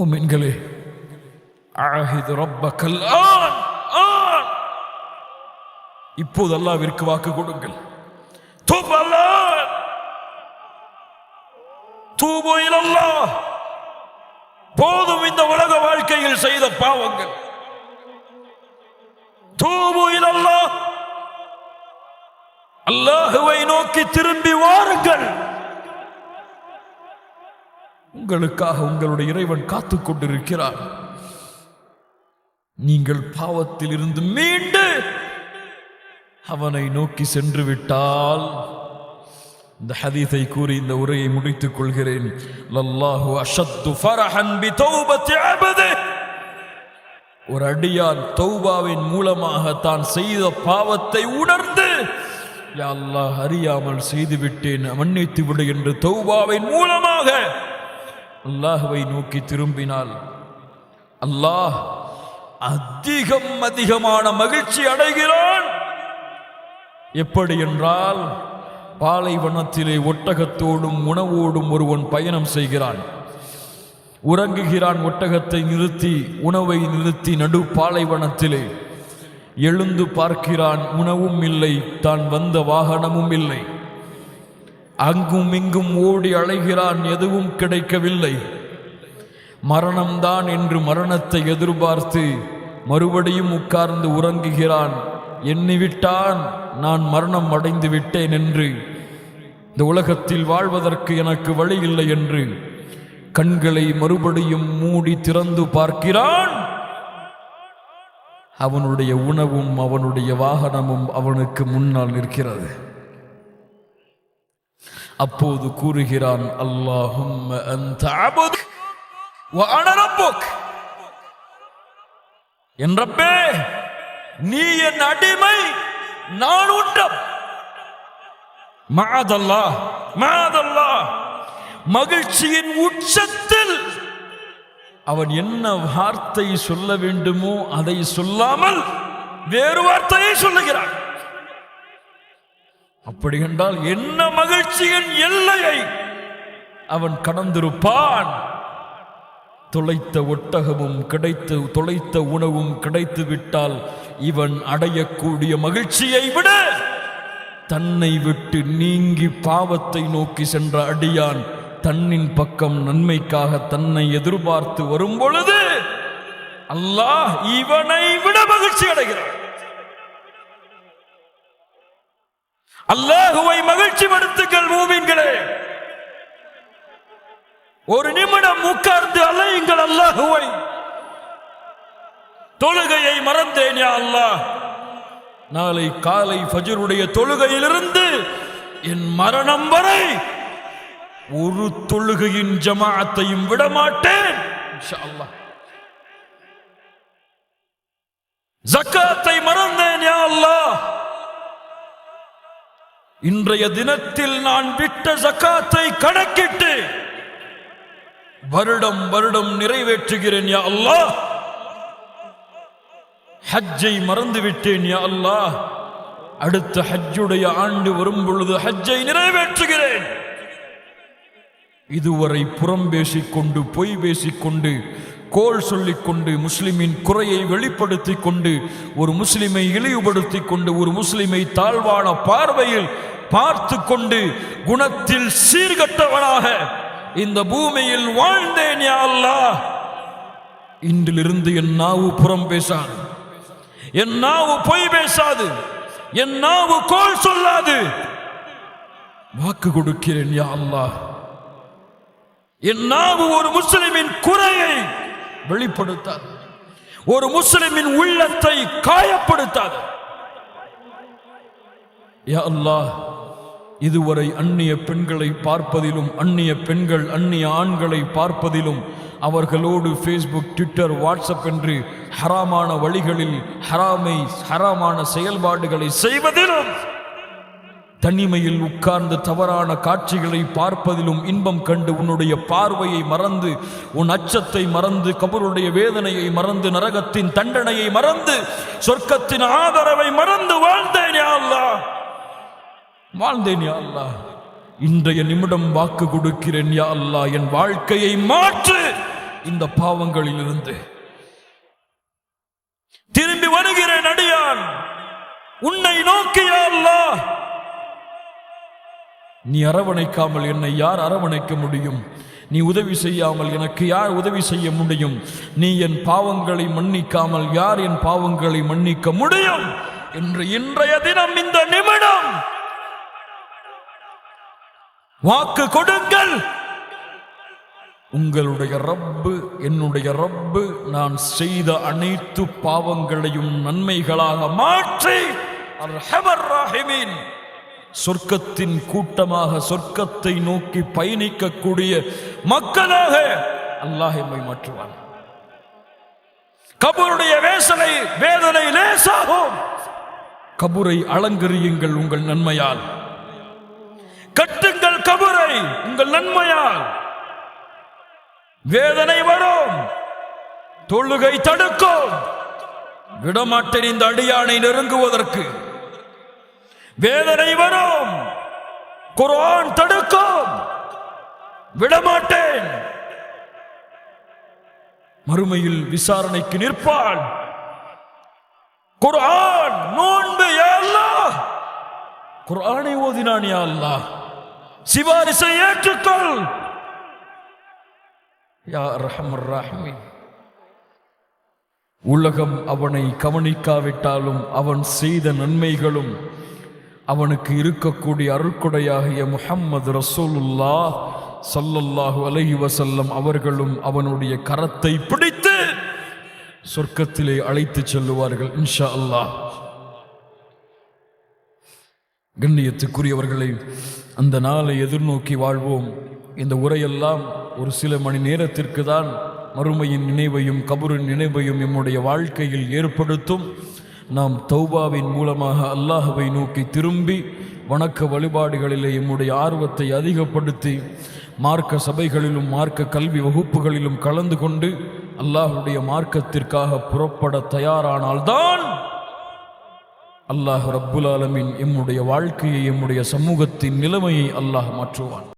முஃமின்களே, ஆஹிது ரப்பக்கல் on on, இப்போது அல்லாஹ்விற்கு வாக்கு கொடுங்கள். தூபு அல்லாஹ், தூபு இலல்லாஹ். போதும் இந்த உலக வாழ்க்கையில் செய்த பாவங்கள். தூபு இலல்லாஹ், அல்லாஹ்வை நோக்கி திரும்பி வாருங்கள். உங்களுக்காக உங்களுடைய இறைவன் காத்துக் கொண்டிருக்கிறார். நீங்கள் பாவத்தில் இருந்து மீண்டு அவனை நோக்கி சென்று விட்டால், இந்த ஹதீஸை கூறி இந்த உரையை முடித்துக் கொள்கிறேன். லல்லாஹு அஷத்து ஃபரஹன் பி தௌபத்தி அப்தி, ஒரு அடியான் தௌபாவின் மூலமாக தான் செய்த பாவத்தை உணர்ந்து, யா அல்லாஹ் அறியாமல் செய்து விட்டேன், மன்னித்து விடு என்று தௌபாவின் மூலமாக அல்லாஹ்வை நோக்கி திரும்பினால் அல்லாஹ் அதிகமான மகிழ்ச்சி அடைகிறான். எப்படி என்றால், பாலைவனத்திலே ஒட்டகத்தோடும் உணவோடும் ஒருவன் பயணம் செய்கிறான். உறங்குகிறான். ஒட்டகத்தை நிறுத்தி, உணவை நிறுத்தி நடு பாலைவனத்திலே எழுந்து பார்க்கிறான். உணவும் இல்லை, தான் வந்த வாகனமும் இல்லை. அங்கும் இங்கும் ஓடி அலைகிறான், எதுவும் கிடைக்கவில்லை. மரணம்தான் என்று மரணத்தை எதிர்பார்த்து மறுபடியும் உட்கார்ந்து உறங்குகிறான். எண்ணிவிட்டான், நான் மரணம் அடைந்து விட்டேன் என்று, இந்த உலகத்தில் வாழ்வதற்கு எனக்கு வழி இல்லை என்று கண்களை மறுபடியும் மூடி திறந்து பார்க்கிறான். அவனுடைய உணவும் அவனுடைய வாகனமும் அவனுக்கு முன்னால் நிற்கிறது. அப்போது கூறுகிறான், அல்லாஹும்ம அன்த அபுத் வ அன ரப்புக், என் ரப்பே நீ என் அடிமை, நான் உன்னம். மஅதல்லாஹ் மஅதல்லாஹ், மகிழ்ச்சியின் உச்சத்தில் அவன் என்ன வார்த்தை சொல்ல வேண்டுமோ அதை சொல்லாமல் வேறு வார்த்தையை சொல்லுகிறான். அப்படி என்றால் என்ன மகிழ்ச்சியின் எல்லையை அவன் கடந்திருப்பான். தொலைத்த ஒட்டகமும் கிடைத்து, தொலைத்த உணவும் கிடைத்து விட்டால் இவன் அடையக்கூடிய மகிழ்ச்சியை விட, தன்னை விட்டு நீங்கி பாவத்தை நோக்கி சென்ற அடியான் தன்னின் பக்கம் நன்மைக்காக தன்னை எதிர்பார்த்து வரும் பொழுது அல்லாஹ் இவனை விட மகிழ்ச்சி அடைகிறான். அல்லாஹுவை மகிழ்ச்சி படுத்துங்கள் மூமின்களே. ஒரு நிமிடம் உட்கார்ந்து அலையுங்கள் அல்லாஹுவை. தொழுகையை மறந்தேன் யா அல்லாஹ், நாளை காலை ஃபஜ்ருடைய தொழுகையிலிருந்து என் மரணம் வரை ஒரு தொழுகையின் ஜமாஅத்தையும் விடமாட்டேன் இன்ஷா அல்லாஹ். ஜக்காத்தை மறந்தேன் யா அல்லாஹ், இன்றைய தினத்தில் நான் விட்ட ஜக்காத்தை கணக்கிட்டு வருடம் வருடம் நிறைவேற்றுகிறேன் யா அல்லாஹ். ஹஜ்ஜை மறந்து விட்டேன் யா அல்லாஹ், அடுத்த ஹஜ்ஜுடைய ஆண்டு வரும் பொழுது ஹஜ்ஜை நிறைவேற்றுகிறேன். இதுவரை புறம் பேசிக்கொண்டு, பொய் பேசிக்கொண்டு, கோள் சொல்லிக்கொண்டு, முஸ்லிமின் குறையை வெளிப்படுத்திக் கொண்டு, ஒரு முஸ்லிமை இழிவுபடுத்திக் கொண்டு, ஒரு முஸ்லிமை தாழ்வான பார்வையில் பார்த்து கொண்டு, குணத்தில் சீர்கட்டவனாக இந்த பூமியில் வாழ்ந்தேன் யா அல்லாஹ். இன்றிலிருந்து என் நாவு புறம் பேசாது, என் நாவு பொய் பேசாது, என் நாவு கோள் சொல்லாது. வாக்கு கொடுக்கிறேன் யா அல்லாஹ். என் நாவு ஒரு முஸ்லிமின் குறையை வெளிப்படுத்தாது, ஒரு முஸ்லிமின் உள்ளத்தை காயப்படுத்தாது. யா அல்லாஹ், இதுவரை அந்நிய பெண்களை பார்ப்பதிலும், அந்நிய பெண்கள் அந்நிய ஆண்களை பார்ப்பதிலும், அவர்களோடு ஃபேஸ்புக், ட்விட்டர், வாட்ஸ்அப் என்று ஹராமான வழிகளில் ஹராமான செயல்பாடுகளை செய்வதிலும், தனிமையில் உட்கார்ந்து தவறான காட்சிகளை பார்ப்பதிலும் இன்பம் கண்டு உன்னுடைய பார்வையை மறந்து, உன் அச்சத்தை மறந்து, கபருடைய வேதனையை மறந்து, நரகத்தின் தண்டனையை மறந்து, சொர்க்கத்தின் ஆதரவை மறந்து வாழ்ந்தேன் யா அல்லாஹ், வாழ்ந்தேன் யா அல்லாஹ். இன்றைய நிமிடம் வாக்கு கொடுக்கிறேன் யா அல்லாஹ், என் வாழ்க்கையை மாற்று, இந்த பாவங்களிலிருந்து திரும்பி வருகிறேன் அடியான் உன்னை நோக்கி யா அல்லாஹ். நீ அரவணைக்காமல் என்னை யார் அரவணைக்க முடியும்? நீ உதவி செய்யாமல் எனக்கு யார் உதவி செய்ய முடியும்? நீ என் பாவங்களை மன்னிக்காமல் யார் என் பாவங்களை மன்னிக்க முடியும் என்று இன்றைய தினம் இந்த நிமிடம் வாக்கு கொடுங்கள். உங்களுடைய ரப்பு என்னுடைய ரப்பு நான் செய்த அனைத்து பாவங்களையும் நன்மைகளாக மாற்றி அர்ஹமர் ராஹிமீன் சொர்க்கத்தின் கூட்டமாக சொர்க்கத்தை நோக்கி பயணிக்கக்கூடிய மக்களாக அல்லாஹ் எம்மை மாற்றுவான். கபருடைய வேதனை லேசாகும். கபரை அலங்கரியுங்கள் உங்கள் நன்மையால், கட்டுங்கள் கபரை உங்கள் நன்மையால். வேதனை வரும், தொழுகை தடுக்கும், விடமாட்டேன் இந்த அடியானை நெருங்குவதற்கு. வேதனை வரும், குர்ஆன் தடுக்கும், விடமாட்டேன். மறுமையில் விசாரணைக்கு நிற்பான். குர்ஆன் நோன்பு யா அல்லாஹ், குர்ஆனை ஓதினான் யா அல்லாஹ், சிபாரிசை ஏற்றுக்கொள் யா அர்ஹமர் ராஹிமீன். உலகம் அவனை கவனிக்காவிட்டாலும் அவன் செய்த நன்மைகளும் அவனுக்கு இருக்கக்கூடிய அருள்கொடையாகிய முஹம்மது ரசூலுல்லாஹ் ஸல்லல்லாஹு அலைஹி வஸல்லம் அவர்களும் அவனுடைய கரத்தை பிடித்து சொர்க்கத்திலே அழைத்து செல்லுவார்கள் இன்ஷா அல்லாஹ். கண்ணியத்துக்குரியவர்களை, அந்த நாளை எதிர்நோக்கி வாழ்வோம். இந்த உரையெல்லாம் ஒரு சில மணி நேரத்திற்கு தான் மறுமையின் நினைவையும் கபரின் நினைவையும் நம்முடைய வாழ்க்கையில் ஏற்படுத்தும். நாம் தௌபாவின் மூலமாக அல்லாஹ்வை நோக்கி திரும்பி வணக்க வழிபாடுகளிலே நம்முடைய ஆர்வத்தை அதிகப்படுத்தி மார்க்க சபைகளிலும் மார்க்க கல்வி வகுப்புகளிலும் கலந்து கொண்டு அல்லாஹ்வுடைய மார்க்கத்திற்காக புறப்பட தயாரானால்தான் அல்லாஹ் ரப்புல் ஆலமீன் எம்முடைய வாழ்க்கையை எம்முடைய சமூகத்தின் நிலைமையை அல்லாஹ் மாற்றுவான்.